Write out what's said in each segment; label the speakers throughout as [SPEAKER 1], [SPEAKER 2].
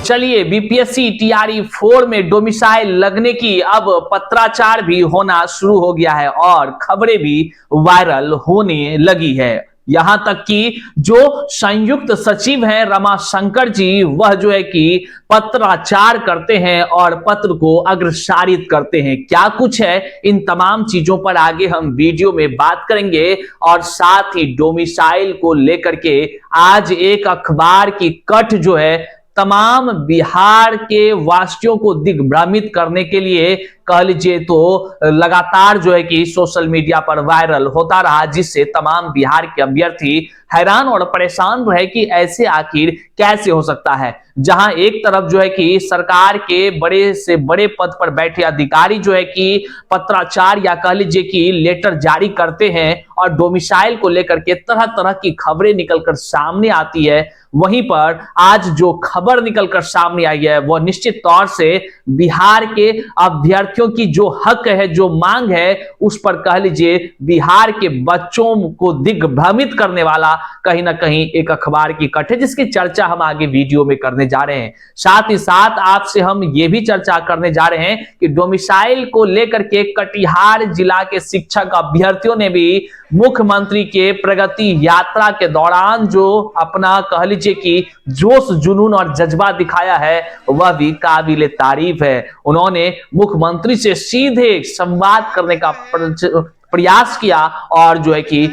[SPEAKER 1] चलिए, BPSC TRE 4 में domicile लगने की अब पत्राचार भी होना शुरू हो गया है और खबरें भी वायरल होने लगी है। यहां तक कि जो संयुक्त सचिव हैं रमाशंकर जी, वह जो है कि पत्राचार करते हैं और पत्र को अग्रसारित करते हैं। क्या कुछ है, इन तमाम चीजों पर आगे हम वीडियो में बात करेंगे। और साथ ही डोमिसाइल को लेकर के आज एक अखबार की कट जो है तमाम बिहार के वासियों को दिग्भ्रमित करने के लिए कह लीजिए तो लगातार जो है कि सोशल मीडिया पर वायरल होता रहा, जिससे तमाम बिहार के अभ्यर्थी हैरान और परेशान रहे कि ऐसे आखिर कैसे हो सकता है। जहां एक तरफ जो है कि सरकार के बड़े से बड़े पद पर बैठे अधिकारी जो है कि पत्राचार या कह लीजिए कि लेटर जारी करते हैं और डोमिसाइल को लेकर के तरह तरह की खबरें निकलकर सामने आती है, वहीं पर आज जो खबर निकलकर सामने आई है वह निश्चित तौर से बिहार के अभ्यर्थियों की जो हक है, जो मांग है, उस पर कह लीजिए बिहार के बच्चों को दिग्भ्रमित करने वाला कहीं ना कहीं एक अखबार की कट है, जिसकी चर्चा हम आगे वीडियो में करने जा रहे हैं। साथ ही साथ आपसे हम ये भी चर्चा करने जा रहे हैं कि डोमिसाइल को लेकर के कटिहार जिला के शिक्षक अभ्यर्थियों ने भी मुख्यमंत्री के प्रगति यात्रा के दौरान जो अपना कह लीजिए कि जोश जुनून और जज्बा दिखाया है वह भी काबिले तारीफ है। उन्होंने मुख्यमंत्री से सीधे संवाद करने का प्रयास किया और जो है कि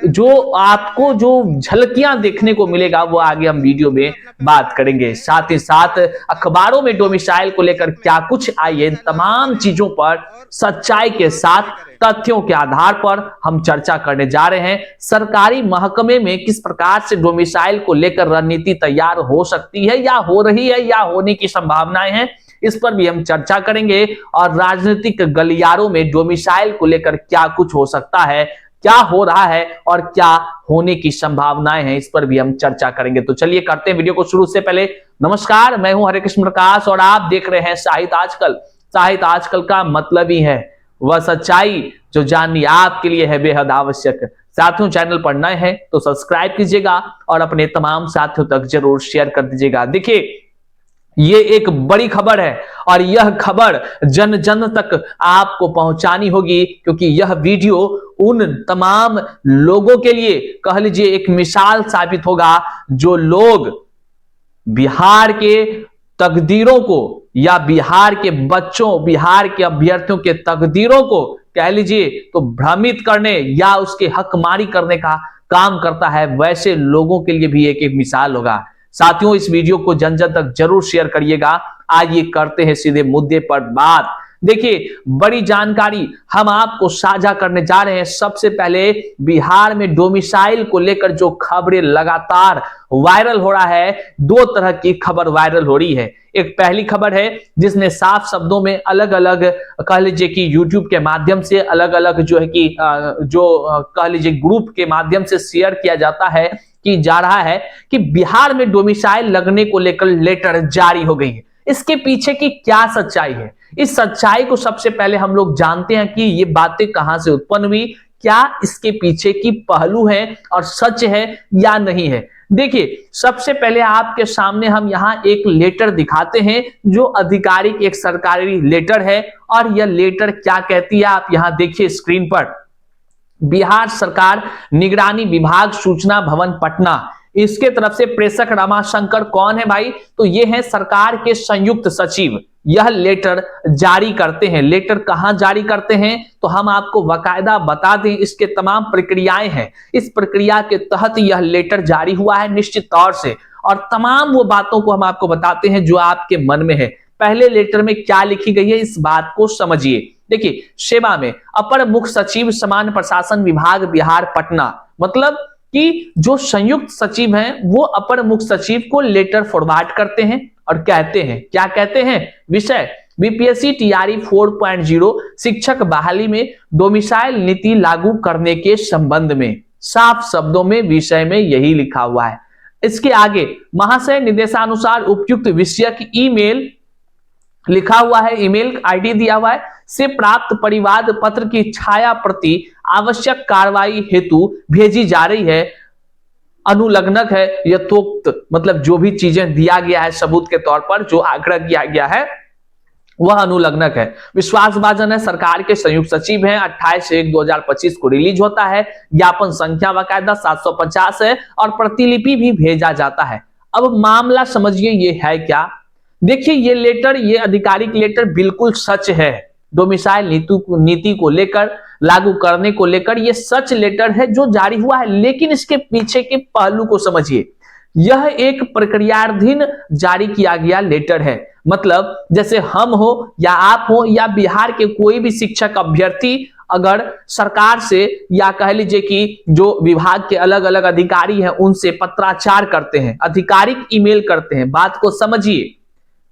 [SPEAKER 1] जो आपको जो झलकियां देखने को मिलेगा वो आगे हम वीडियो में बात करेंगे। साथ ही साथ अखबारों में डोमिसाइल को लेकर क्या कुछ आई है, इन तमाम चीजों पर सच्चाई के साथ तथ्यों के आधार पर हम चर्चा करने जा रहे हैं। सरकारी महकमे में किस प्रकार से डोमिसाइल को लेकर रणनीति तैयार हो सकती है या हो रही है या होने की संभावनाएं हैं, इस पर भी हम चर्चा करेंगे। और राजनीतिक गलियारों में डोमिसाइल को लेकर क्या कुछ हो सकता है, क्या हो रहा है और क्या होने की संभावनाएं हैं, इस पर भी हम चर्चा करेंगे। तो चलिए करते हैं वीडियो को शुरू से पहले। नमस्कार, मैं हूं हरे कृष्ण प्रकाश और आप देख रहे हैं साहित्य आजकल। साहित्य आजकल का मतलब ही है वह सच्चाई जो जाननी आपके लिए है बेहद आवश्यक। साथियों, चैनल पर नए हैं तो सब्सक्राइब कीजिएगा और अपने तमाम साथियों तक जरूर शेयर कर दीजिएगा। देखिए, ये एक बड़ी खबर है और यह खबर जन जन तक आपको पहुंचानी होगी, क्योंकि यह वीडियो उन तमाम लोगों के लिए कह लीजिए एक मिसाल साबित होगा जो लोग बिहार के तकदीरों को या बिहार के बच्चों, बिहार के अभ्यर्थियों के तकदीरों को कह लीजिए तो भ्रमित करने या उसके हकमारी करने का काम करता है। वैसे लोगों के लिए भी एक मिसाल होगा। साथियों, इस वीडियो को जन जन तक जरूर शेयर करिएगा। आइए करते हैं सीधे मुद्दे पर बात। देखिए, बड़ी जानकारी हम आपको साझा करने जा रहे हैं। सबसे पहले बिहार में डोमिसाइल को लेकर जो खबरें लगातार वायरल हो रहा है, दो तरह की खबर वायरल हो रही है। एक पहली खबर है जिसने साफ शब्दों में अलग अलग कह लीजिए कि यूट्यूब के माध्यम से अलग अलग जो है कि जो कह लीजिए ग्रुप के माध्यम से शेयर किया जाता है कि जा रहा है कि बिहार में डोमिसाइल लगने को लेकर लेटर जारी हो गई है। इसके पीछे की क्या सच्चाई है, इस सच्चाई को सबसे पहले हम लोग जानते हैं कि ये बातें कहां से उत्पन्न हुई, क्या इसके पीछे की पहलू है और सच है या नहीं है। देखिए, सबसे पहले आपके सामने हम यहां एक लेटर दिखाते हैं जो आधिकारिक एक सरकारी लेटर है। और यह लेटर क्या कहती है आप यहां देखिए स्क्रीन पर। बिहार सरकार निगरानी विभाग सूचना भवन पटना, इसके तरफ से प्रेषक रमाशंकर कौन है भाई, तो ये है सरकार के संयुक्त सचिव। यह लेटर जारी करते हैं। लेटर कहां जारी करते हैं तो हम आपको बाकायदा बता दें, इसके तमाम प्रक्रियाएं हैं। इस प्रक्रिया के तहत यह लेटर जारी हुआ है निश्चित तौर से, और तमाम वो बातों को हम आपको बताते हैं जो आपके मन में है। पहले लेटर में क्या लिखी गई है, इस बात को समझिए। देखिए, सेवा में अपर मुख्य सचिव सामान्य प्रशासन विभाग बिहार पटना, मतलब कि जो संयुक्त सचिव हैं वो अपर मुख्य सचिव को लेटर फॉरवर्ड करते हैं और कहते हैं, क्या कहते हैं, विषय बीपीएससी टीआरई 4.0 शिक्षक बहाली में डोमिसाइल नीति लागू करने के संबंध में। साफ शब्दों में विषय में यही लिखा हुआ है। इसके आगे महाशय निर्देशानुसार उपयुक्त विषयक ईमेल लिखा हुआ है, ईमेल आईडी दिया हुआ है, से प्राप्त परिवाद पत्र की छाया प्रति आवश्यक कार्रवाई हेतु भेजी जा रही है। अनुलग्नक है, यथोक्त मतलब जो भी चीजें दिया गया है सबूत के तौर पर, जो आग्रह किया गया है वह अनुलग्नक है। विश्वासभाजन है, सरकार के संयुक्त सचिव हैं, 28/1/2025 को रिलीज होता है। ज्ञापन संख्या बाकायदा 750 है और प्रतिलिपि भी भेजा जाता है। अब मामला समझिए ये है क्या। देखिए ये लेटर, ये आधिकारिक लेटर बिल्कुल सच है। डोमिसाइल नीति को लेकर, लागू करने को लेकर ये सच लेटर है जो जारी हुआ है। लेकिन इसके पीछे के पहलू को समझिए। यह एक प्रक्रियाधीन जारी किया गया लेटर है। मतलब जैसे हम हो या आप हो या बिहार के कोई भी शिक्षक अभ्यर्थी अगर सरकार से या कह लीजिए कि जो विभाग के अलग अलग अधिकारी हैं उनसे पत्राचार करते हैं, आधिकारिक ईमेल करते हैं, बात को समझिए।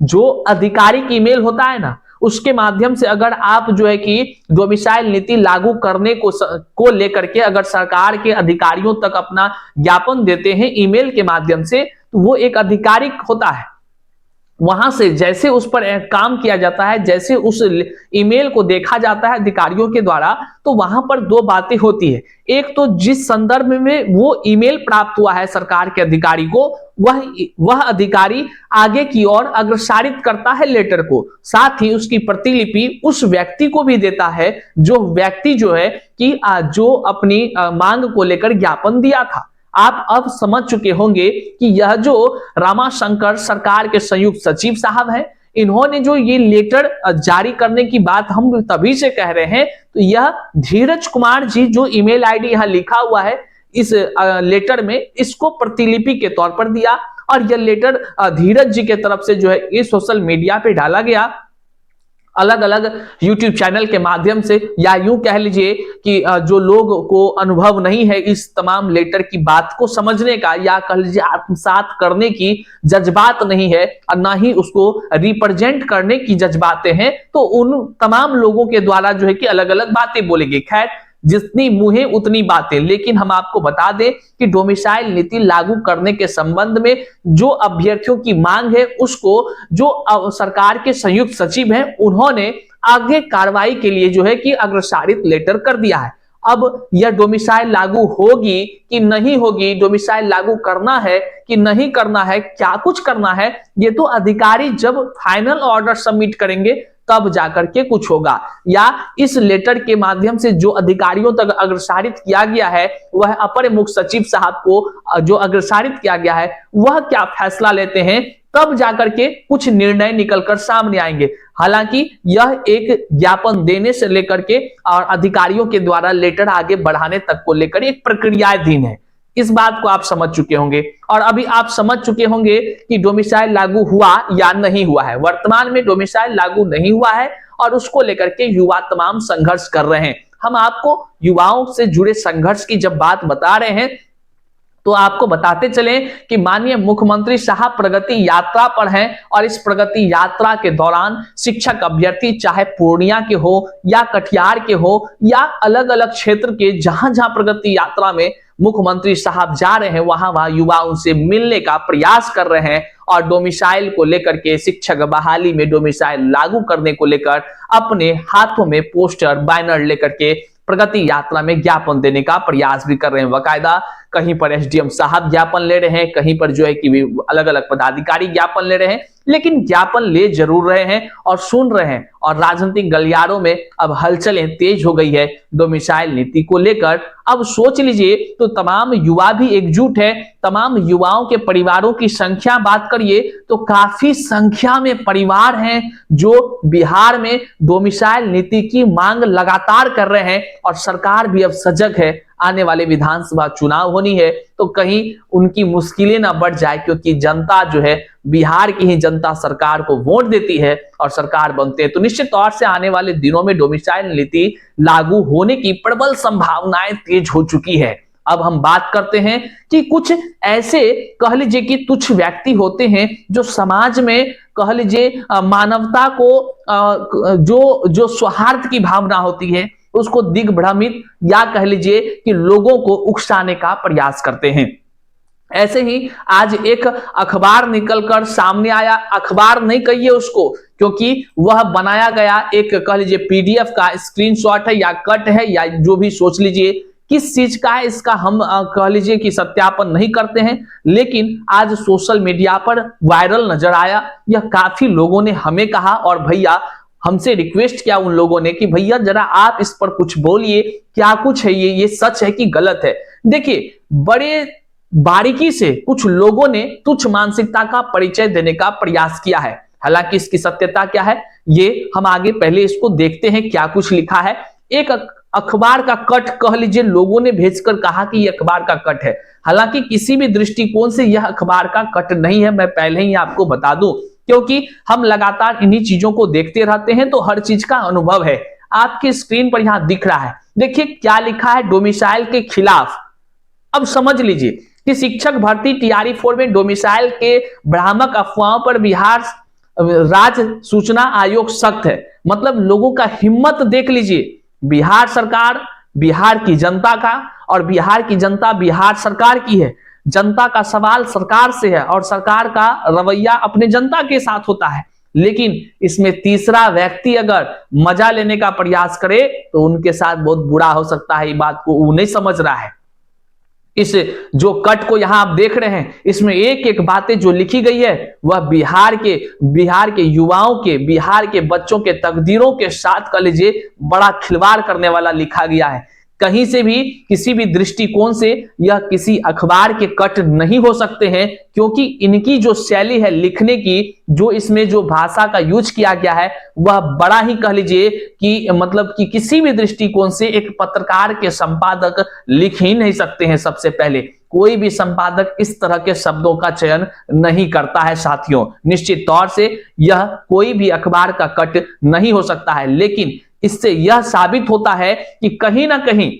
[SPEAKER 1] जो आधिकारिक ईमेल होता है ना, उसके माध्यम से अगर आप जो है कि डोमिसाइल नीति लागू करने को लेकर के अगर सरकार के अधिकारियों तक अपना ज्ञापन देते हैं ईमेल के माध्यम से, तो वो एक आधिकारिक होता है। वहां से जैसे उस पर काम किया जाता है, जैसे उस ईमेल को देखा जाता है अधिकारियों के द्वारा, तो वहां पर दो बातें होती है। एक तो जिस संदर्भ में वो ईमेल प्राप्त हुआ है सरकार के अधिकारी को, वह अधिकारी आगे की ओर अग्रसारित करता है लेटर को, साथ ही उसकी प्रतिलिपि उस व्यक्ति को भी देता है जो व्यक्ति जो है कि जो अपनी मांग को लेकर ज्ञापन दिया था। आप अब समझ चुके होंगे कि यह जो रामाशंकर सरकार के संयुक्त सचिव साहब हैं, इन्होंने जो ये लेटर जारी करने की बात हम तभी से कह रहे हैं, तो यह धीरज कुमार जी जो ईमेल आईडी यहां लिखा हुआ है इस लेटर में, इसको प्रतिलिपि के तौर पर दिया और यह लेटर धीरज जी के तरफ से जो है ये सोशल मीडिया पे डाला गया, अलग अलग यूट्यूब चैनल के माध्यम से, या यूं कह लीजिए कि जो लोगों को अनुभव नहीं है इस तमाम लेटर की बात को समझने का, या कह लीजिए आत्मसात करने की जज्बात नहीं है और ना ही उसको रिप्रेजेंट करने की जज्बातें हैं, तो उन तमाम लोगों के द्वारा जो है कि अलग अलग बातें बोली गई। खैर जितनी मुहे उतनी बातें, लेकिन हम आपको बता दें कि डोमिसाइल नीति लागू करने के संबंध में जो अभ्यर्थियों की मांग है उसको जो सरकार के संयुक्त सचिव हैं उन्होंने आगे कार्रवाई के लिए जो है कि अग्रसारित लेटर कर दिया है। अब यह डोमिसाइल लागू होगी कि नहीं होगी, डोमिसाइल लागू करना है कि नहीं करना है, क्या कुछ करना है, ये तो अधिकारी जब फाइनल ऑर्डर सबमिट करेंगे तब जाकर के कुछ होगा, या इस लेटर के माध्यम से जो अधिकारियों तक अग्रसारित किया गया है वह अपर मुख्य सचिव साहब को जो अग्रसारित किया गया है वह क्या फैसला लेते हैं, तब जाकर के कुछ निर्णय निकलकर सामने आएंगे। हालांकि यह एक ज्ञापन देने से लेकर के और अधिकारियों के द्वारा लेटर आगे बढ़ाने तक को लेकर एक प्रक्रियाधीन है। इस बात को आप समझ चुके होंगे और अभी आप समझ चुके होंगे कि डोमिसाइल लागू हुआ या नहीं हुआ है। वर्तमान में डोमिसाइल लागू नहीं हुआ है और उसको लेकर के युवा तमाम संघर्ष कर रहे हैं। हम आपको युवाओं से जुड़े संघर्ष की जब बात बता रहे हैं तो आपको बताते चले कि माननीय मुख्यमंत्री साहब प्रगति यात्रा पर हैं और इस प्रगति यात्रा के दौरान शिक्षक अभ्यर्थी चाहे पूर्णिया के हो या कटिहार के हो या अलग अलग क्षेत्र के, जहां जहां प्रगति यात्रा में मुख्यमंत्री साहब जा रहे हैं वहां युवाओं से मिलने का प्रयास कर रहे हैं और डोमिसाइल को लेकर के, शिक्षक बहाली में डोमिसाइल लागू करने को लेकर अपने हाथों में पोस्टर बैनर लेकर के प्रगति यात्रा में ज्ञापन देने का प्रयास भी कर रहे हैं। बाकायदा कहीं पर एसडीएम साहब ज्ञापन ले रहे हैं, कहीं पर जो है कि अलग अलग पदाधिकारी ज्ञापन ले रहे हैं, लेकिन ज्ञापन ले जरूर रहे हैं और सुन रहे हैं। और राजनीतिक गलियारों में अब हलचलें तेज हो गई है डोमिसाइल नीति को लेकर। अब सोच लीजिए तो तमाम युवा भी एकजुट है, तमाम युवाओं के परिवारों की संख्या बात करिए तो काफी संख्या में परिवार हैं जो बिहार में डोमिसाइल नीति की मांग लगातार कर रहे हैं और सरकार भी अब सजग है। आने वाले विधानसभा चुनाव होनी है तो कहीं उनकी मुश्किलें ना बढ़ जाए, क्योंकि जनता जो है बिहार की ही जनता सरकार को वोट देती है और सरकार बनते हैं, तो निश्चित तौर से आने वाले दिनों में डोमिसाइल नीति लागू होने की प्रबल संभावनाएं तेज हो चुकी है। अब हम बात करते हैं कि कुछ ऐसे कह लीजिए कि तुच्छ व्यक्ति होते हैं जो समाज में कह लीजिए मानवता को जो सौहार्द की भावना होती है उसको दिग्भ्रमित या कह लीजिए कि लोगों को उकसाने का प्रयास करते हैं। ऐसे ही आज एक अखबार निकलकर सामने आया, अखबार नहीं कहिए उसको क्योंकि वह बनाया गया एक कह लीजिए पीडीएफ का स्क्रीनशॉट है या कट है या जो भी सोच लीजिए किस चीज का है इसका हम कह लीजिए कि सत्यापन नहीं करते हैं, लेकिन आज सोशल मीडिया पर वायरल नजर आया। यह काफी लोगों ने हमें कहा और भैया हमसे रिक्वेस्ट किया उन लोगों ने कि भैया जरा आप इस पर कुछ बोलिए, क्या कुछ है ये सच है कि गलत है। देखिए, बड़े बारीकी से कुछ लोगों ने तुच्छ मानसिकता का परिचय देने का प्रयास किया है। हालांकि इसकी सत्यता क्या है ये हम आगे पहले इसको देखते हैं क्या कुछ लिखा है। एक अखबार का कट कह लीजिए लोगों ने भेजकर कहा कि यह अखबार का कट है। हालांकि किसी भी दृष्टिकोण से यह अखबार का कट नहीं है, मैं पहले ही आपको बता दूं, क्योंकि हम लगातार इन्हीं चीजों को देखते रहते हैं तो हर चीज का अनुभव है। आपकी स्क्रीन पर यहां दिख रहा है, देखिए क्या लिखा है डोमिसाइल के खिलाफ। अब समझ लीजिए कि शिक्षक भर्ती टीआरई 4 में डोमिसाइल के भ्रामक अफवाहों पर बिहार राज्य सूचना आयोग सख्त है। मतलब लोगों का हिम्मत देख लीजिए, बिहार सरकार बिहार की जनता का और बिहार की जनता बिहार सरकार की है। जनता का सवाल सरकार से है और सरकार का रवैया अपने जनता के साथ होता है, लेकिन इसमें तीसरा व्यक्ति अगर मजा लेने का प्रयास करे तो उनके साथ बहुत बुरा हो सकता है। ये बात को वो नहीं समझ रहा है। इस जो कट को यहां आप देख रहे हैं इसमें एक एक बातें जो लिखी गई है वह बिहार के युवाओं के, बिहार के बच्चों के तकदीरों के साथ कह लीजिए बड़ा खिलवाड़ करने वाला लिखा गया है। कहीं से भी किसी भी दृष्टिकोण से यह किसी अखबार के कट नहीं हो सकते हैं, क्योंकि इनकी जो शैली है लिखने की, जो इसमें जो भाषा का यूज किया गया है वह बड़ा ही कह लीजिए कि मतलब कि किसी भी दृष्टिकोण से एक पत्रकार के संपादक लिख ही नहीं सकते हैं। सबसे पहले कोई भी संपादक इस तरह के शब्दों का चयन नहीं करता है साथियों। निश्चित तौर से यह कोई भी अखबार का कट नहीं हो सकता है, लेकिन इससे यह साबित होता है कि कहीं ना कहीं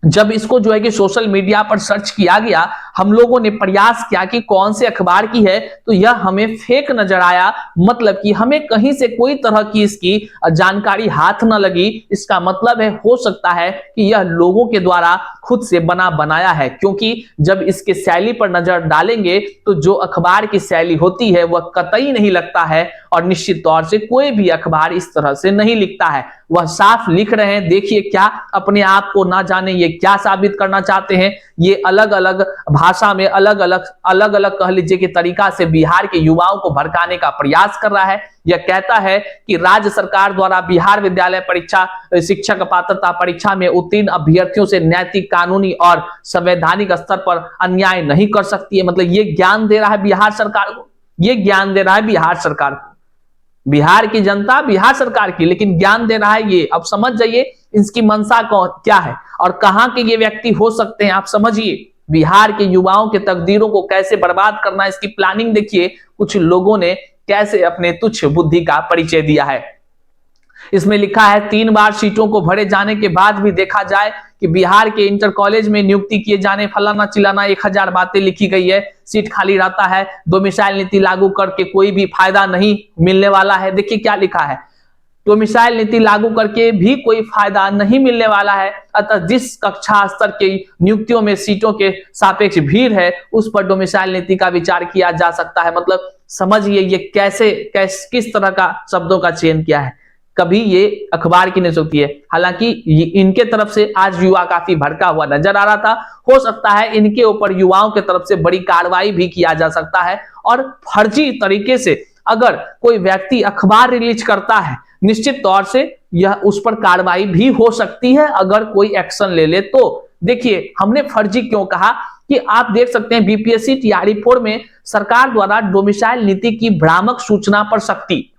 [SPEAKER 1] जब इसको जो है कि सोशल मीडिया पर सर्च किया गया, हम लोगों ने प्रयास किया कि कौन से अखबार की है, तो यह हमें फेक नजर आया। मतलब कि हमें कहीं से कोई तरह की इसकी जानकारी हाथ न लगी। इसका मतलब है हो सकता है कि यह लोगों के द्वारा खुद से बनाया है, क्योंकि जब इसके शैली पर नजर डालेंगे तो जो अखबार की शैली होती है वह कतई नहीं लगता है और निश्चित तौर से कोई भी अखबार इस तरह से नहीं लिखता है। वह साफ लिख रहे हैं, देखिए क्या अपने आप को ना जाने ये क्या साबित करना चाहते हैं। ये अलग अलग भाषा में अलग अलग कह लीजिए कि तरीका से बिहार के युवाओं को भड़काने का प्रयास कर रहा है। यह कहता है कि राज्य सरकार द्वारा बिहार विद्यालय परीक्षा शिक्षक पात्रता परीक्षा में उत्तीर्ण अभ्यर्थियों से नैतिक, कानूनी और संवैधानिक स्तर पर अन्याय नहीं कर सकती है। मतलब ये ज्ञान दे रहा है बिहार सरकार को, ये ज्ञान दे रहा है बिहार सरकार को, बिहार की जनता बिहार सरकार की, लेकिन ज्ञान दे रहा है ये। अब समझ जाइए इसकी मंशा क्या है और कहां के ये व्यक्ति हो सकते हैं। आप समझिए बिहार के युवाओं के तकदीरों को कैसे बर्बाद करना है, इसकी प्लानिंग देखिए कुछ लोगों ने कैसे अपने तुच्छ बुद्धि का परिचय दिया है। इसमें लिखा है 3 बार सीटों को भरे जाने के बाद भी देखा जाए कि बिहार के इंटर कॉलेज में नियुक्ति किए जाने फलाना चिलाना 1000 बातें लिखी गई है। सीट खाली रहता है, डोमिसाइल नीति लागू करके कोई भी फायदा नहीं मिलने वाला है। देखिए क्या लिखा है, डोमिसाइल नीति लागू करके भी कोई फायदा नहीं मिलने वाला है। अतः जिस कक्षा स्तर की नियुक्तियों में सीटों के सापेक्ष भीड़ है उस पर डोमिसाइल नीति का विचार किया जा सकता है। मतलब समझिए ये किस तरह का शब्दों का चयन किया है। कभी ये अखबार की नहीं होती है। हालांकि इनके तरफ से आज युवा काफी भड़का हुआ नजर आ रहा था। हो सकता है इनके ऊपर युवाओं के तरफ से बड़ी कार्रवाई भी किया जा सकता है और फर्जी तरीके से अगर कोई व्यक्ति अखबार रिलीज करता है निश्चित तौर से यह उस पर कार्रवाई भी हो सकती है अगर कोई एक्शन ले ले तो। देखिए हमने फर्जी क्यों कहा कि आप देख सकते हैं बीपीएससी टीआरई 4 में सरकार द्वारा डोमिसाइल नीति की भ्रामक सूचना पर सख्ती,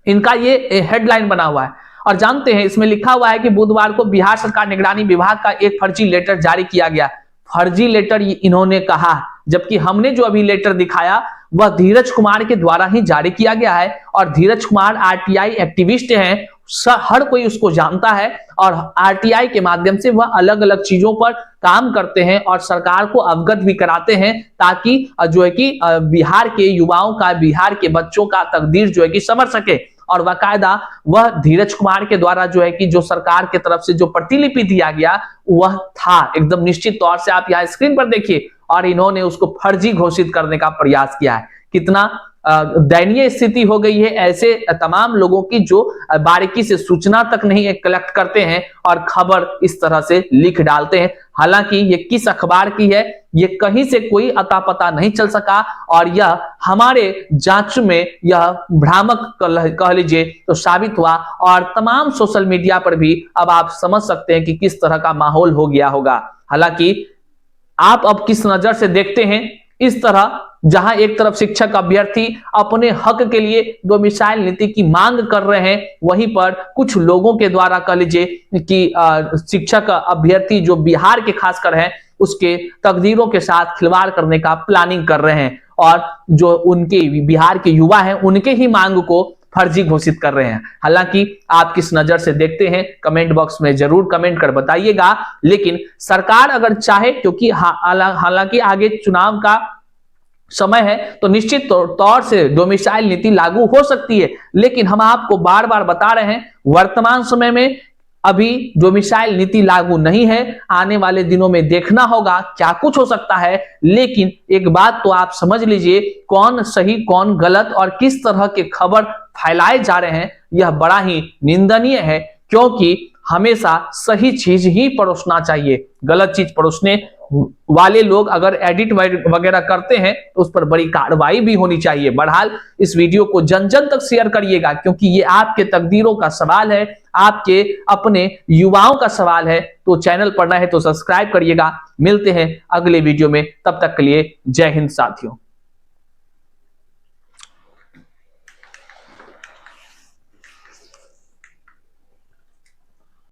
[SPEAKER 1] इनका ये हेडलाइन बना हुआ है। और जानते हैं इसमें लिखा हुआ है कि बुधवार को बिहार सरकार निगरानी विभाग का एक फर्जी लेटर जारी किया गया। फर्जी लेटर इन्होंने कहा, जबकि हमने जो अभी लेटर दिखाया वह धीरज कुमार के द्वारा ही जारी किया गया है। और धीरज कुमार आरटीआई एक्टिविस्ट हैं, हर कोई उसको जानता है और आरटीआई के माध्यम से वह अलग अलग चीजों पर काम करते हैं और सरकार को अवगत भी कराते हैं ताकि जो है कि बिहार के युवाओं का, बिहार के बच्चों का तकदीर जो है कि समझ सके। और बाकायदा वह धीरज कुमार के द्वारा जो है कि जो सरकार की तरफ से जो प्रतिलिपि दिया गया वह था एकदम निश्चित तौर से। आप यहाँ स्क्रीन पर देखिए और इन्होंने उसको फर्जी घोषित करने का प्रयास किया है। कितना दयनीय स्थिति हो गई है ऐसे तमाम लोगों की जो बारीकी से सूचना तक नहीं कलेक्ट करते हैं और खबर इस तरह से लिख डालते हैं। हालांकि ये किस अखबार की है ये कहीं से कोई अता पता नहीं चल सका और यह हमारे जांच में यह भ्रामक कह लीजिए तो साबित हुआ और तमाम सोशल मीडिया पर भी अब आप समझ सकते हैं कि किस तरह का माहौल हो गया होगा। हालांकि आप अब किस नजर से देखते हैं इस तरह, जहां एक तरफ शिक्षक अभ्यर्थी अपने हक के लिए डोमिसाइल नीति की मांग कर रहे हैं, वहीं पर कुछ लोगों के द्वारा कह लीजिए कि शिक्षक अभ्यर्थी जो बिहार के खासकर हैं उसके तकदीरों के साथ खिलवाड़ करने का प्लानिंग कर रहे हैं और जो उनके बिहार के युवा हैं उनके ही मांग को फर्जी घोषित कर रहे हैं। हालांकि आप किस नजर से देखते हैं कमेंट बॉक्स में जरूर कमेंट कर बताइएगा। लेकिन सरकार अगर चाहे, क्योंकि हालांकि आगे चुनाव का समय है तो निश्चित तौर से डोमिसाइल नीति लागू हो सकती है, लेकिन हम आपको बार बार बता रहे हैं वर्तमान समय में अभी डोमिसाइल नीति लागू नहीं है। आने वाले दिनों में देखना होगा क्या कुछ हो सकता है। लेकिन एक बात तो आप समझ लीजिए, कौन सही कौन गलत और किस तरह के खबर फैलाए जा रहे हैं यह बड़ा ही निंदनीय है, क्योंकि हमेशा सही चीज ही परोसना चाहिए। गलत चीज परोसने वाले लोग अगर एडिट वगैरह करते हैं तो उस पर बड़ी कार्रवाई भी होनी चाहिए। बहरहाल इस वीडियो को जन जन तक शेयर करिएगा, क्योंकि ये आपके तकदीरों का सवाल है, आपके अपने युवाओं का सवाल है। तो चैनल पर नए हैं तो सब्सक्राइब करिएगा। मिलते हैं अगले वीडियो में, तब तक के लिए जय हिंद साथियों।